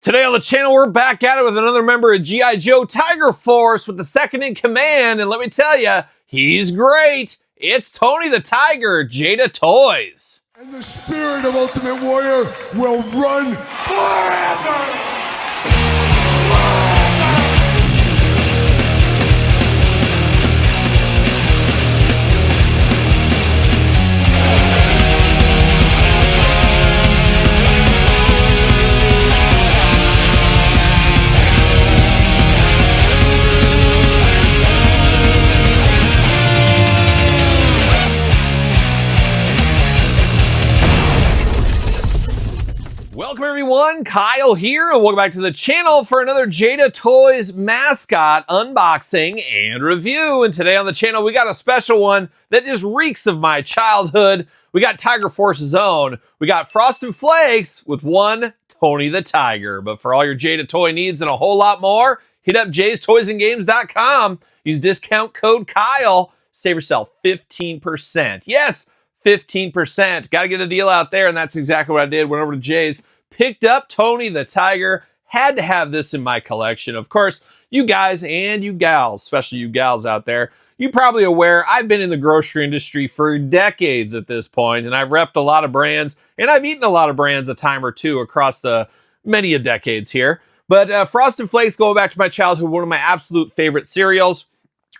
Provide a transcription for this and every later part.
Today on the channel, we're back at it with another member of G.I. Joe Tiger Force with the second in command. And let me tell you, he's great. It's Tony the Tiger, Jada Toys. And the spirit of Ultimate Warrior will run forever! Welcome everyone, Kyle here, and welcome back to the channel for another Jada Toys mascot unboxing and review. And today on the channel, we got a special one that just reeks of my childhood. We got Tiger Force's own. We got Frosted Flakes with one Tony the Tiger. But for all your Jada Toy needs and a whole lot more, hit up jaystoysandgames.com. Use discount code Kyle. Save yourself 15%. Yes, 15%. Got to get a deal out there, and that's exactly what I did. Went over to Jay's, picked up Tony the Tiger. Had to have this in my collection. Of course, you guys and you gals, especially you gals out there, you're probably aware I've been in the grocery industry for decades at this point, and I've repped a lot of brands, and I've eaten a lot of brands a time or two across the many a decades here. But Frosted Flakes, going back to my childhood, one of my absolute favorite cereals.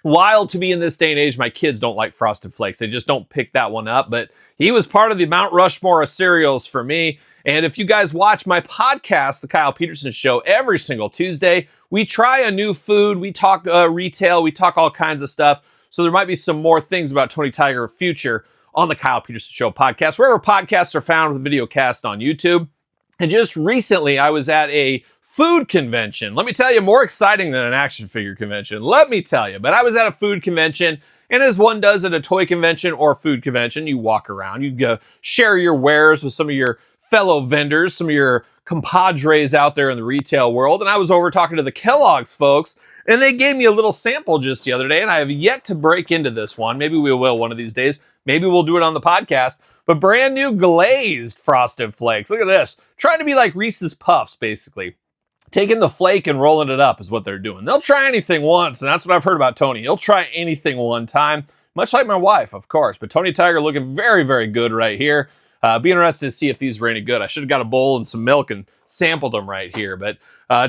Wild to me in this day and age, my kids don't like Frosted Flakes. They just don't pick that one up. But he was part of the Mount Rushmore of cereals for me. And if you guys watch my podcast, The Kyle Peterson Show, every single Tuesday, we try a new food. We talk retail. We talk all kinds of stuff. So there might be some more things about Tony Tiger future on The Kyle Peterson Show podcast, wherever podcasts are found with video cast on YouTube. And just recently, I was at a food convention. Let me tell you, more exciting than an action figure convention. Let me tell you. But I was at a food convention, and as one does at a toy convention or food convention, you walk around, you go share your wares with some of your fellow vendors, some of your compadres out there in the retail world. And I was over talking to the Kellogg's folks, and they gave me a little sample just the other day, and I have yet to break into this one. Maybe we will one of these days. Maybe we'll do it on the podcast. But brand new glazed Frosted Flakes. Look at this. Trying to be like Reese's Puffs, basically. Taking the flake and rolling it up is what they're doing. They'll try anything once, and that's what I've heard about Tony. He'll try anything one time, much like my wife, of course. But Tony Tiger looking very, very good right here. Be interested to see if these were any good. I should have got a bowl and some milk and sampled them right here. But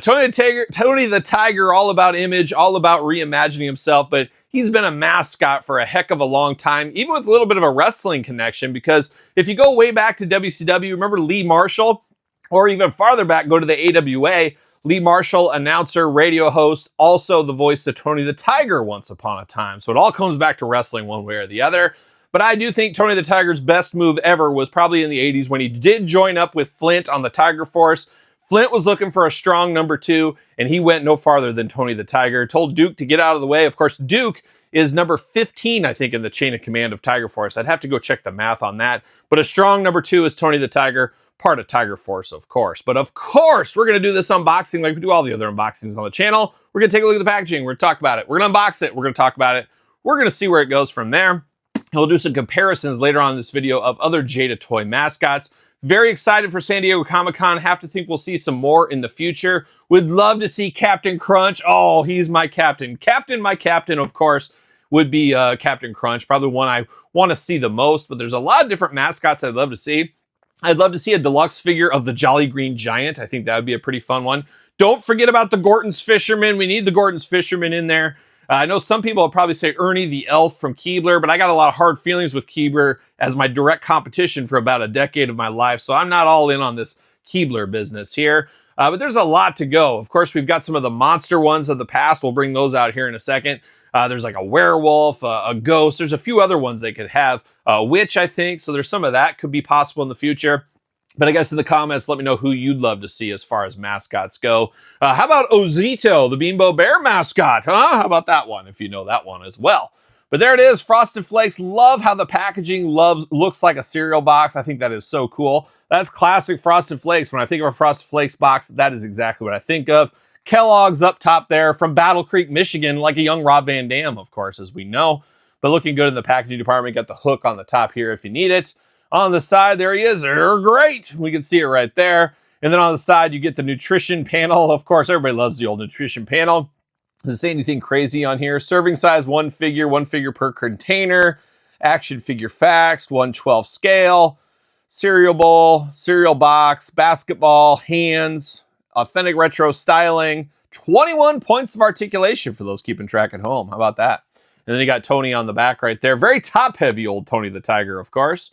Tony the Tiger, all about image, all about reimagining himself. But he's been a mascot for a heck of a long time, even with a little bit of a wrestling connection. Because if you go way back to WCW, remember Lee Marshall? Or even farther back, go to the AWA. Lee Marshall, announcer, radio host, also the voice of Tony the Tiger once upon a time. So it all comes back to wrestling one way or the other. But I do think Tony the Tiger's best move ever was probably in the 80s when he did join up with Flint on the Tiger Force. Flint was looking for a strong number 2, and he went no farther than Tony the Tiger. Told Duke to get out of the way. Of course, Duke is number 15, I think, in the chain of command of Tiger Force. I'd have to go check the math on that. But a strong number 2 is Tony the Tiger. Part of Tiger Force, of course. But of course, we're going to do this unboxing like we do all the other unboxings on the channel. We're going to take a look at the packaging. We're going to talk about it. We're going to unbox it. We're going to talk about it. We're going to see where it goes from there. And we'll do some comparisons later on in this video of other Jada Toy mascots. Very excited for San Diego Comic-Con. Have to think we'll see some more in the future. Would love to see Captain Crunch. Oh, he's my captain. My captain, of course, would be Captain Crunch. Probably one I want to see the most. But there's a lot of different mascots I'd love to see. I'd love to see a deluxe figure of the Jolly Green Giant. I think that would be a pretty fun one. Don't forget about the Gorton's Fisherman. We need the Gorton's Fisherman in there. I know some people will probably say Ernie the Elf from Keebler, but I got a lot of hard feelings with Keebler as my direct competition for about a decade of my life, so I'm not all in on this Keebler business here. But there's a lot to go. Of course, we've got some of the monster ones of the past. We'll bring those out here in a second. There's like a werewolf, a ghost. There's a few other ones they could have. A witch, I think. So there's some of that could be possible in the future. But I guess in the comments, let me know who you'd love to see as far as mascots go. How about Ozito, the Bimbo Bear mascot? Huh? How about that one, if you know that one as well? But there it is, Frosted Flakes. Love how the packaging looks like a cereal box. I think that is so cool. That's classic Frosted Flakes. When I think of a Frosted Flakes box, that is exactly what I think of. Kellogg's up top there from Battle Creek, Michigan, like a young Rob Van Dam, of course, as we know. But looking good in the packaging department. Got the hook on the top here if you need it. On the side, there he is. They're great. We can see it right there. And then on the side, you get the nutrition panel. Of course, everybody loves the old nutrition panel. Doesn't say anything crazy on here. Serving size, one figure per container. Action figure facts, 1/12 scale. Cereal bowl, cereal box, basketball, hands, authentic retro styling, 21 points of articulation for those keeping track at home. How about that? And then you got Tony on the back right there. Very top-heavy old Tony the Tiger, of course.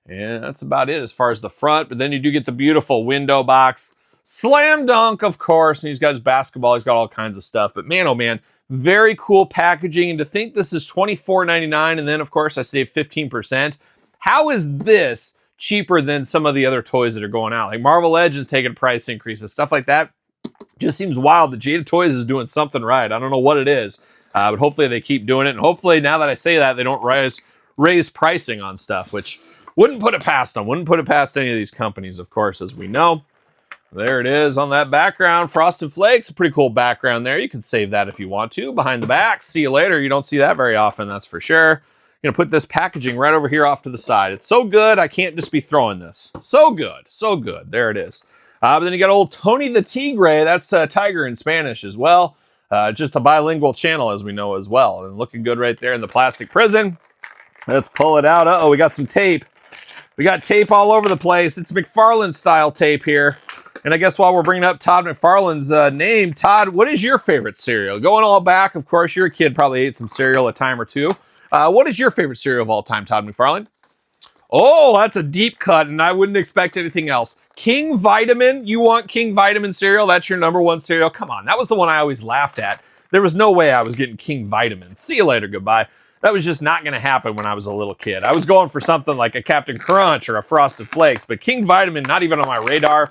And that's about it as far as the front. But then you do get the beautiful window box. Slam dunk, of course. And he's got his basketball. He's got all kinds of stuff. But man, oh man, very cool packaging. And to think this is $24.99, and then, of course, I saved 15%. How is this cheaper than some of the other toys that are going out? Like Marvel Legends taking price increases, stuff like that. Just seems wild that Jada Toys is doing something right. I don't know what it is, but hopefully they keep doing it. And hopefully now that I say that, they don't raise pricing on stuff, which wouldn't put it past them. Wouldn't put it past any of these companies, of course, as we know. There it is on that background. Frosted Flakes, a pretty cool background there. You can save that if you want to. Behind the back, see you later. You don't see that very often, that's for sure. I'm going to put this packaging right over here off to the side. It's so good, I can't just be throwing this. So good, so good. There it is. But then you got old Tony the Tigre. That's tiger in Spanish as well. Just a bilingual channel, as we know as well. And looking good right there in the plastic prison. Let's pull it out. Uh-oh, we got some tape. We got tape all over the place. It's McFarlane-style tape here. And I guess while we're bringing up Todd McFarlane's name, Todd, what is your favorite cereal? Going all back, of course, you're a kid, probably ate some cereal a time or two. What is your favorite cereal of all time, Todd McFarlane? Oh, that's a deep cut, and I wouldn't expect anything else. King Vitamin, you want King Vitamin cereal? That's your number one cereal? Come on, that was the one I always laughed at. There was no way I was getting King Vitamin. See you later, goodbye. That was just not going to happen when I was a little kid. I was going for something like a Captain Crunch or a Frosted Flakes, but King Vitamin, not even on my radar.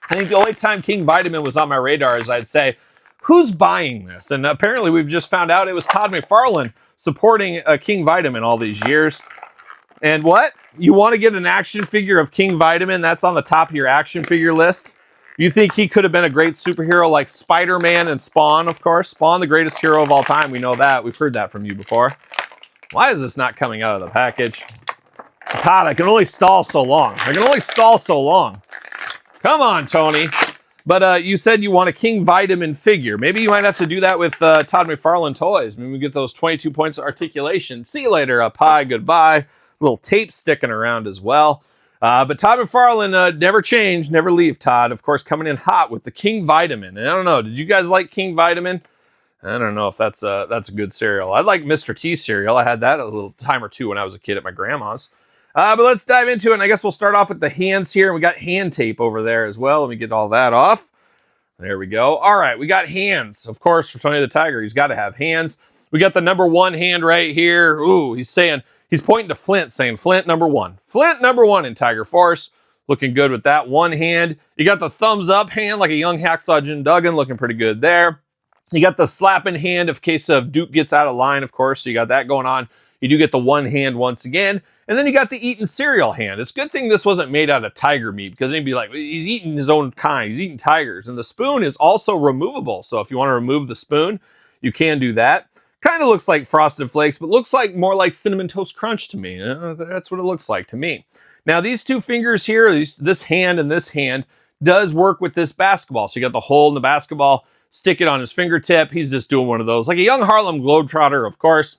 I think the only time King Vitamin was on my radar is I'd say, who's buying this? And apparently we've just found out it was Todd McFarlane supporting King Vitamin all these years. And what? You want to get an action figure of King Vitamin? That's on the top of your action figure list? You think he could have been a great superhero like Spider-Man and Spawn, of course? Spawn, the greatest hero of all time. We know that. We've heard that from you before. Why is this not coming out of the package? Todd, I can only stall so long. I can only stall so long. Come on, Tony. But you said you want a King Vitamin figure. Maybe you might have to do that with Todd McFarlane toys. Maybe we get those 22 points of articulation. See you later, up high. Goodbye. Little tape sticking around as well. But Todd McFarlane never changed, never leave, Todd. Of course, coming in hot with the King Vitamin. And I don't know, did you guys like King Vitamin? I don't know if that's a good cereal. I like Mr. T cereal. I had that a little time or two when I was a kid at my grandma's. But let's dive into it. And I guess we'll start off with the hands here. And we got hand tape over there as well. Let me get all that off. There we go. All right, we got hands. Of course, for Tony the Tiger, he's got to have hands. We got the number one hand right here. Ooh, he's pointing to Flint, saying Flint number one. Flint number one in Tiger Force. Looking good with that one hand. You got the thumbs up hand like a young Hacksaw Jim Duggan. Looking pretty good there. You got the slapping hand in case of Duke gets out of line, of course. So you got that going on. You do get the one hand once again. And then you got the eating cereal hand. It's a good thing this wasn't made out of tiger meat because they'd be like, he's eating his own kind. He's eating tigers. And the spoon is also removable. So if you want to remove the spoon, you can do that. Kind of looks like Frosted Flakes, but looks like more like Cinnamon Toast Crunch to me. That's what it looks like to me. Now, these two fingers here, this hand and this hand, does work with this basketball. So you got the hole in the basketball, stick it on his fingertip. He's just doing one of those. Like a young Harlem Globetrotter, of course.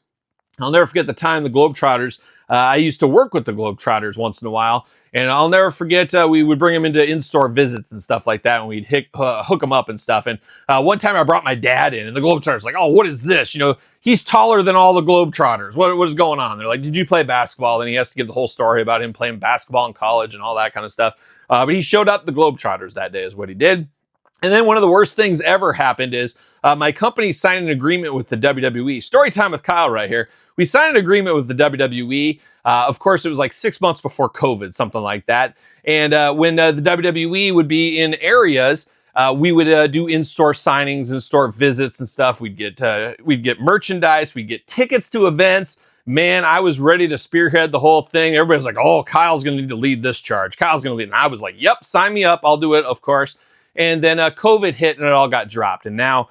I'll never forget the time the Globetrotters, I used to work with the Globetrotters once in a while, and I'll never forget we would bring them into in-store visits and stuff like that, and we'd hook them up and stuff. And one time I brought my dad in, and the Globetrotters like, oh, what is this? You know, he's taller than all the Globetrotters. What is going on? They're like, did you play basketball? And he has to give the whole story about him playing basketball in college and all that kind of stuff. But he showed up the Globetrotters that day is what he did. And then one of the worst things ever happened is my company signed an agreement with the WWE. Story time with Kyle right here. We signed an agreement with the WWE. Of course, it was like 6 months before COVID, something like that. And when the WWE would be in areas, we would do in-store signings, in-store visits and stuff. We'd get merchandise. We'd get tickets to events. Man, I was ready to spearhead the whole thing. Everybody's like, oh, Kyle's going to need to lead this charge. Kyle's going to lead. And I was like, yep, sign me up. I'll do it, of course. And then COVID hit and it all got dropped. And now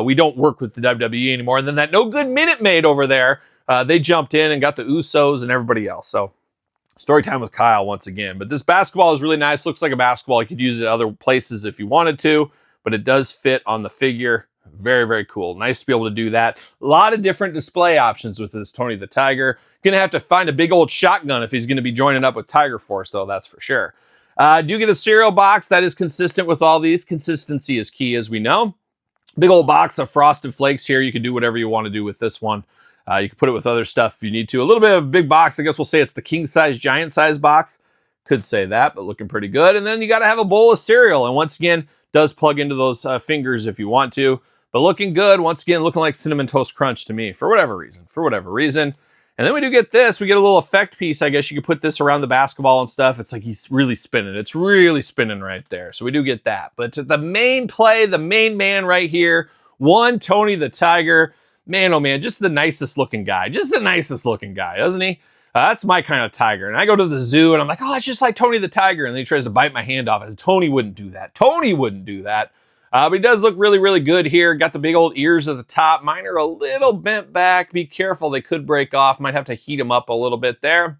we don't work with the WWE anymore. And then that no good Minute Maid over there, they jumped in and got the Usos and everybody else. So Story time with Kyle once again. But this basketball is really nice. Looks like a basketball. You could use it other places if you wanted to, but it does fit on the figure. Very, very cool. Nice to be able to do that. A lot of different display options with this Tony the Tiger. Gonna have to find a big old shotgun if he's gonna be joining up with Tiger Force, though, that's for sure. Do get a cereal box that is consistent with all these. Consistency is key, as we know. Big old box of Frosted Flakes here. You can do whatever you want to do with this one. You can put it with other stuff if you need to. A little bit of a big box. I guess we'll say it's the king size, giant size box. Could say that, but looking pretty good. And then you got to have a bowl of cereal. And once again, does plug into those fingers if you want to. But looking good. Once again, looking like Cinnamon Toast Crunch to me for whatever reason. And then we do get this. We get a little effect piece. I guess you could put this around the basketball and stuff. It's like he's really spinning. It's really spinning right there. So we do get that. But the main play, the main man right here, one Tony the Tiger. Man, oh man, just the nicest looking guy. Just the nicest looking guy, doesn't he? That's my kind of tiger. And I go to the zoo and I'm like, oh, it's just like Tony the Tiger. And then he tries to bite my hand off. As Tony wouldn't do that. Tony wouldn't do that. But he does look really, really good here. Got the big old ears at the top. Mine are a little bent back. Be careful. They could break off. Might have to heat them up a little bit there.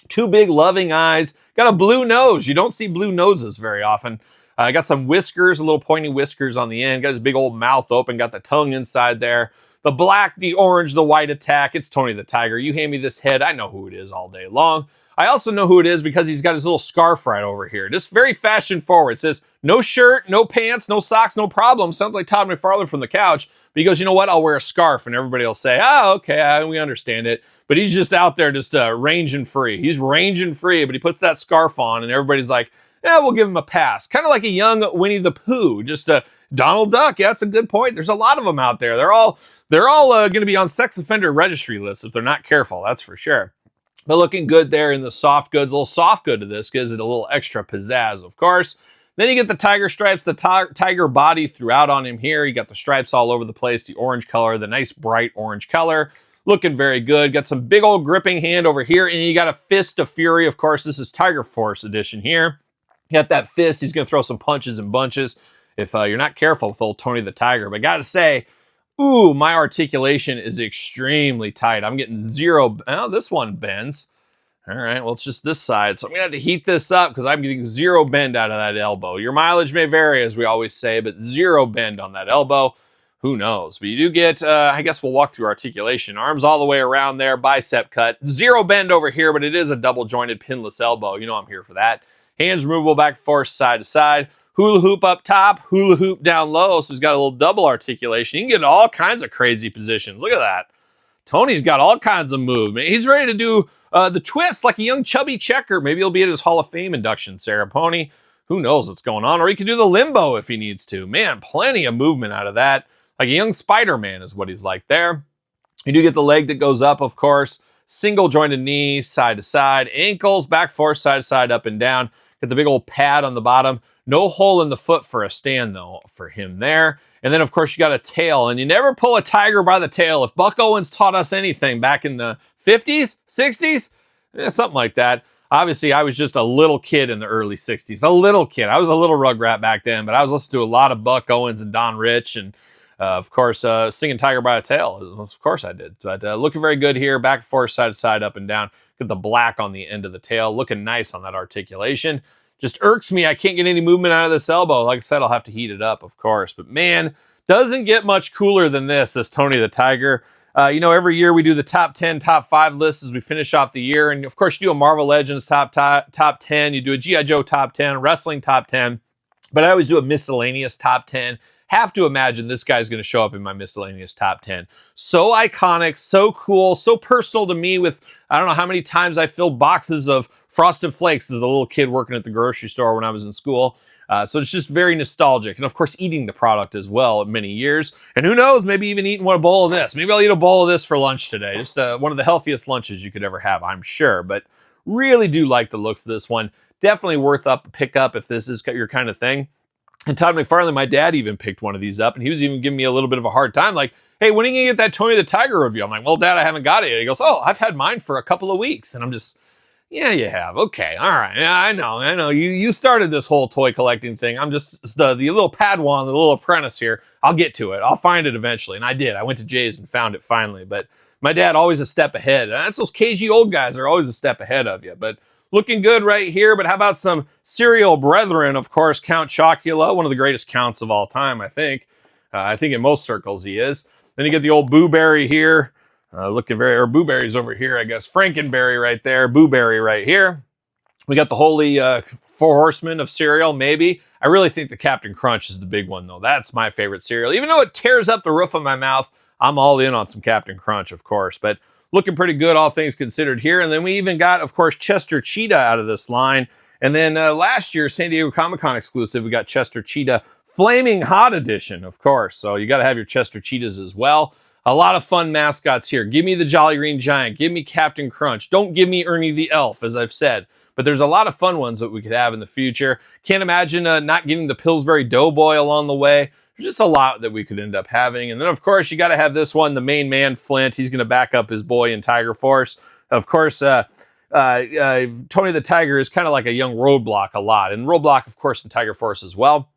Two big loving eyes. Got a blue nose. You don't see blue noses very often. Got some whiskers, a little pointy whiskers on the end. Got his big old mouth open. Got the tongue inside there. The black, the orange, the white attack. It's Tony the Tiger. You hand me this head, I know who it is all day long. I also know who it is because he's got his little scarf right over here. Just very fashion forward. It says, no shirt, no pants, no socks, no problem. Sounds like Todd McFarlane from the couch. But he goes, you know what? I'll wear a scarf. And everybody will say, oh, okay, we understand it. But he's just out there just ranging free. He's ranging free, but he puts that scarf on and everybody's like, yeah, we'll give him a pass. Kind of like a young Winnie the Pooh. Just Donald Duck. Yeah, that's a good point. There's a lot of them out there. They're all going to be on sex offender registry lists if they're not careful. That's for sure. But looking good there in the soft goods. A little soft good to this gives it a little extra pizzazz, of course. Then you get the tiger stripes, the tiger body throughout on him here. You got the stripes all over the place, the orange color, the nice bright orange color. Looking very good. Got some big old gripping hand over here. And you got a fist of fury. Of course, this is Tiger Force edition here. Got that fist. He's going to throw some punches and bunches if you're not careful with old Tony the Tiger. But got to say, ooh, my articulation is extremely tight. I'm getting zero. Oh, this one bends. All right, well, it's just this side. So I'm going to have to heat this up because I'm getting zero bend out of that elbow. Your mileage may vary, as we always say, but zero bend on that elbow. Who knows? But you do get, I guess we'll walk through articulation. Arms all the way around there, bicep cut. Zero bend over here, but it is a double jointed pinless elbow. You know I'm here for that. Hands removable back and forth, side to side. Hula hoop up top, hula hoop down low. So he's got a little double articulation. You can get all kinds of crazy positions. Look at that. Tony's got all kinds of movement. He's ready to do the twist like a young chubby checker. Maybe he'll be at his Hall of Fame induction ceremony. Who knows what's going on? Or he can do the limbo if he needs to. Man, plenty of movement out of that. Like a young Spider-Man is what he's like there. You do get the leg that goes up, of course. Single jointed knee, side to side. Ankles, back forth, side to side, up and down. Got the big old pad on the bottom. No hole in the foot for a stand, though, for him there. And then, of course, you got a tail. And you never pull a tiger by the tail. If Buck Owens taught us anything back in the 50s, 60s, something like that. Obviously, I was just a little kid in the early 60s. A little kid. I was a little rugrat back then, but I was listening to a lot of Buck Owens and Don Rich and, of course, singing Tiger by the Tail. Of course I did. But looking very good here. Back and forth, side to side, up and down. Get the black on the end of the tail. Looking nice on that articulation. Just irks me. I can't get any movement out of this elbow. Like I said, I'll have to heat it up, of course. But man, doesn't get much cooler than this Tony the Tiger. Every year we do the top 10, top 5 lists as we finish off the year. And of course, you do a Marvel Legends top 10. You do a G.I. Joe top 10, wrestling top 10. But I always do a miscellaneous top 10. Have to imagine this guy's going to show up in my miscellaneous top 10. So iconic, so cool, so personal to me with, I don't know how many times I filled boxes of Frosted Flakes as a little kid working at the grocery store when I was in school. So it's just very nostalgic. And of course, eating the product as well many years. And who knows, maybe even eating a bowl of this. Maybe I'll eat a bowl of this for lunch today. Just one of the healthiest lunches you could ever have, I'm sure. But really do like the looks of this one. Definitely worth pick up if this is your kind of thing. And Todd McFarlane, my dad, even picked one of these up, and he was even giving me a little bit of a hard time, like, hey, when are you going to get that Tony the Tiger review? I'm like, well, Dad, I haven't got it yet. He goes, oh, I've had mine for a couple of weeks. And I'm just, yeah, you have. Okay, all right. Yeah, I know. You started this whole toy collecting thing. I'm just the little Padawan, the little apprentice here. I'll get to it. I'll find it eventually. And I did. I went to Jay's and found it finally. But my dad, always a step ahead. And that's those cagey old guys are always a step ahead of you. But looking good right here. But how about some cereal brethren? Of course, Count Chocula, one of the greatest counts of all time, I think. I think in most circles he is. Then you get the old Boo Berry here. Looking very, or Boo Berry's over here, I guess. Frankenberry right there. Boo Berry right here. We got the holy Four Horsemen of cereal, maybe. I really think the Captain Crunch is the big one, though. That's my favorite cereal. Even though it tears up the roof of my mouth, I'm all in on some Captain Crunch, of course. But looking pretty good, all things considered here. And then we even got, of course, Chester Cheetah out of this line. And then last year, San Diego Comic-Con exclusive, we got Chester Cheetah Flaming Hot Edition, of course. So you got to have your Chester Cheetahs as well. A lot of fun mascots here. Give me the Jolly Green Giant. Give me Captain Crunch. Don't give me Ernie the Elf, as I've said. But there's a lot of fun ones that we could have in the future. Can't imagine not getting the Pillsbury Doughboy along the way. There's just a lot that we could end up having. And then, of course, you got to have this one, the main man, Flint. He's going to back up his boy in Tiger Force. Of course, Tony the Tiger is kind of like a young Roadblock a lot. And Roadblock, of course, in Tiger Force as well.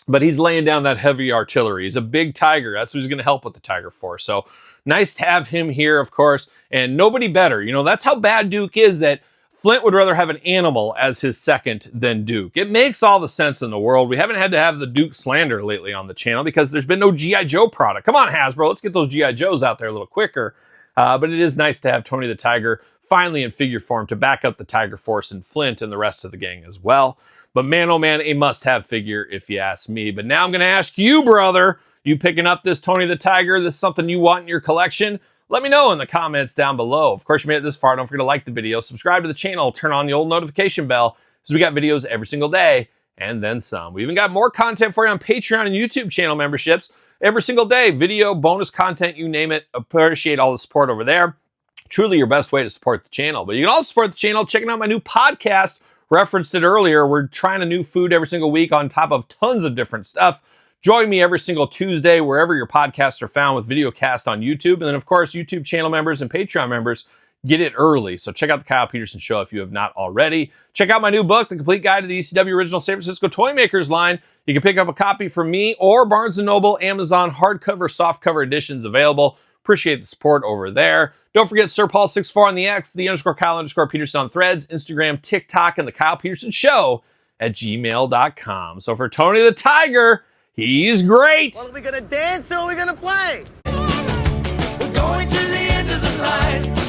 But he's laying down that heavy artillery. He's a big tiger. That's who's going to help with the Tiger Force. So nice to have him here, of course. And nobody better. You know, that's how bad Duke is, that Flint would rather have an animal as his second than Duke. It makes all the sense in the world. We haven't had to have the Duke slander lately on the channel because there's been no G.I. Joe product. Come on, Hasbro. Let's get those G.I. Joes out there a little quicker. But it is nice to have Tony the Tiger finally in figure form to back up the Tiger Force and Flint and the rest of the gang as well. But man, oh man, a must-have figure if you ask me. But now I'm going to ask you, brother, you picking up this Tony the Tiger? This is something you want in your collection? Let me know in the comments down below. Of course, you made it this far. Don't forget to like the video, subscribe to the channel, turn on the old notification bell, because we got videos every single day and then some. We even got more content for you on Patreon and YouTube channel memberships every single day. Video, bonus content, you name it. Appreciate all the support over there. Truly your best way to support the channel. But you can also support the channel checking out my new podcast. Referenced it earlier. We're trying a new food every single week on top of tons of different stuff. Join me every single Tuesday, wherever your podcasts are found, with video cast on YouTube. And then, of course, YouTube channel members and Patreon members get it early. So check out The Kyle Peterson Show if you have not already. Check out my new book, The Complete Guide to the ECW Original San Francisco Toy Makers line. You can pick up a copy from me or Barnes & Noble, Amazon, hardcover, softcover editions available. Appreciate the support over there. Don't forget Sir Paul64 on the X, _Kyle_Peterson on Threads, Instagram, TikTok, and The Kyle Peterson Show at gmail.com. So for Tony the Tiger, he's great. Well, are we going to dance or are we going to play? We're going to the end of the line.